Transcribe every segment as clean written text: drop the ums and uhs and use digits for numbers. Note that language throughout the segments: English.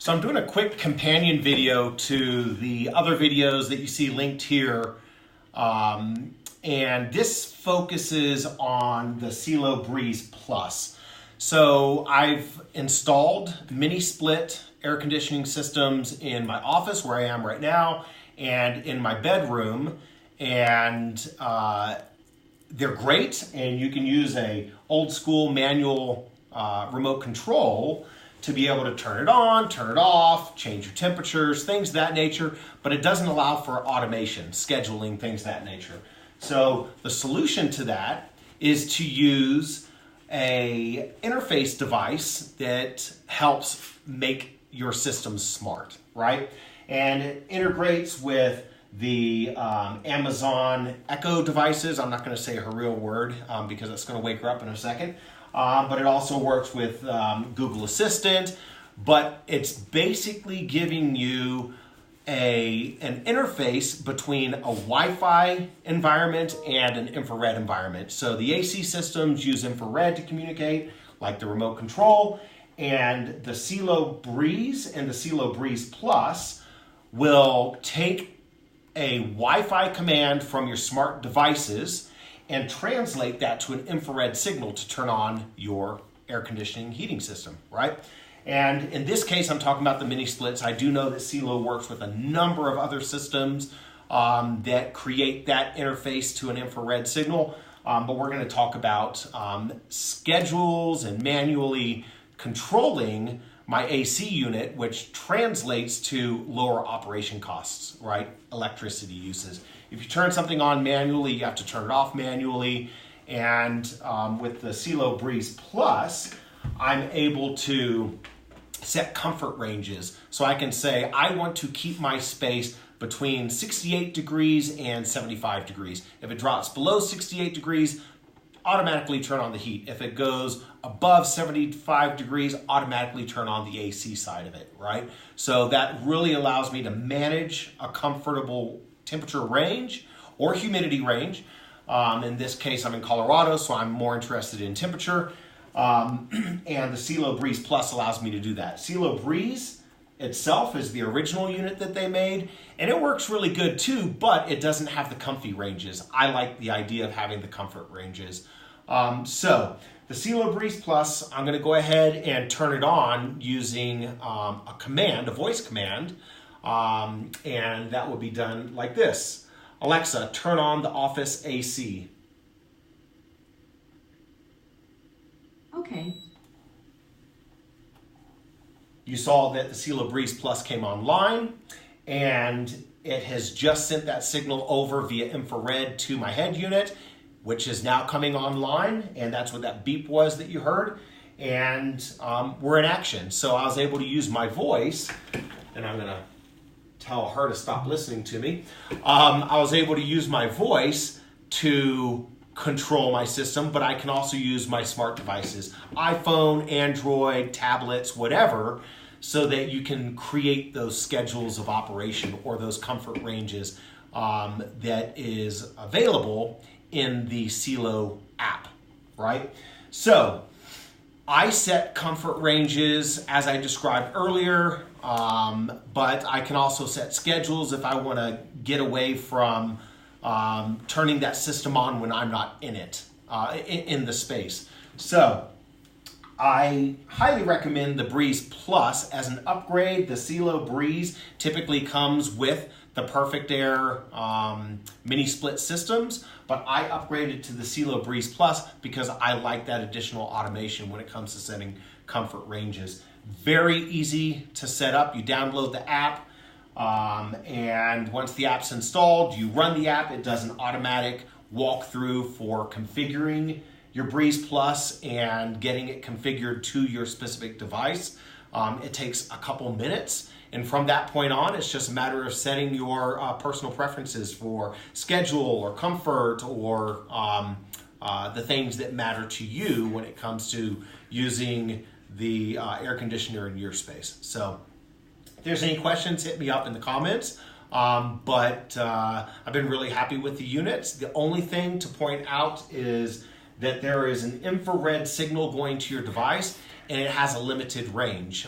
So I'm doing a quick companion video to the other videos that you see linked here. And this focuses on the Cielo Breez Plus. So I've installed mini split air conditioning systems in my office where I am right now and in my bedroom. And they're great, and you can use a old school manual remote control to be able to turn it on, turn it off, change your temperatures, things of that nature, but it doesn't allow for automation, scheduling, things of that nature. So the solution to that is to use a interface device that helps make your system smart, right? And it integrates with the Amazon Echo devices. I'm not going to say her real word because it's going to wake her up in a second. But it also works with Google Assistant. But it's basically giving you an interface between a Wi-Fi environment and an infrared environment. So the AC systems use infrared to communicate, like the remote control. And the Cielo Breez and the Cielo Breez Plus will take a Wi-Fi command from your smart devices and translate that to an infrared signal to turn on your air conditioning heating system, right? And in this case, I'm talking about the mini splits. I do know that Cielo works with a number of other systems that create that interface to an infrared signal, but we're going to talk about schedules and manually controlling my AC unit, which translates to lower operation costs, right? Electricity uses. If you turn something on manually, you have to turn it off manually. And with the Cielo Breez Plus, I'm able to set comfort ranges. So I can say, I want to keep my space between 68 degrees and 75 degrees. If it drops below 68 degrees, automatically turn on the heat. If it goes above 75 degrees, automatically turn on the AC side of it, right? So that really allows me to manage a comfortable temperature range or humidity range. In this case, I'm in Colorado, so I'm more interested in temperature. And the Cielo Breez Plus allows me to do that. Cielo Breez itself is the original unit that they made, and it works really good too, but it doesn't have the comfy ranges. I like the idea of having the comfort ranges. So the Cielo Breez Plus, I'm going to go ahead and turn it on using a command, a voice command, and that will be done like this. Alexa, turn on the office AC. Okay. You saw that the Cielo Breez Plus came online, and it has just sent that signal over via infrared to my head unit, which is now coming online, and that's what that beep was that you heard. And we're in action. So I was able to use my voice, and I'm going to tell her to stop listening to me. I was able to use my voice to control my system, but I can also use my smart devices, iPhone, Android, tablets, whatever, so that you can create those schedules of operation or those comfort ranges that is available in the Cielo app, right? So I set comfort ranges as I described earlier, but I can also set schedules if I want to get away from turning that system on when I'm not in it, in the space. So I highly recommend the Breez Plus as an upgrade. The Cielo Breez typically comes with the Perfect Air mini split systems, but I upgraded to the Cielo Breez Plus because I like that additional automation when it comes to setting comfort ranges. Very easy to set up. You download the app. And once the app's installed, you run the app. It does an automatic walkthrough for configuring your Breez Plus and getting it configured to your specific device. It takes a couple minutes, and from that point on, it's just a matter of setting your personal preferences for schedule or comfort or the things that matter to you when it comes to using the air conditioner in your space. So if there's any questions, hit me up in the comments. But I've been really happy with the units. The only thing to point out is that there is an infrared signal going to your device, and it has a limited range.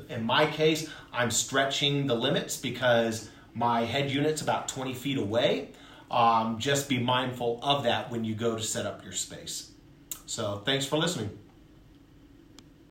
In my case, I'm stretching the limits because my head unit's about 20 feet away. Just be mindful of that when you go to set up your space. So thanks for listening.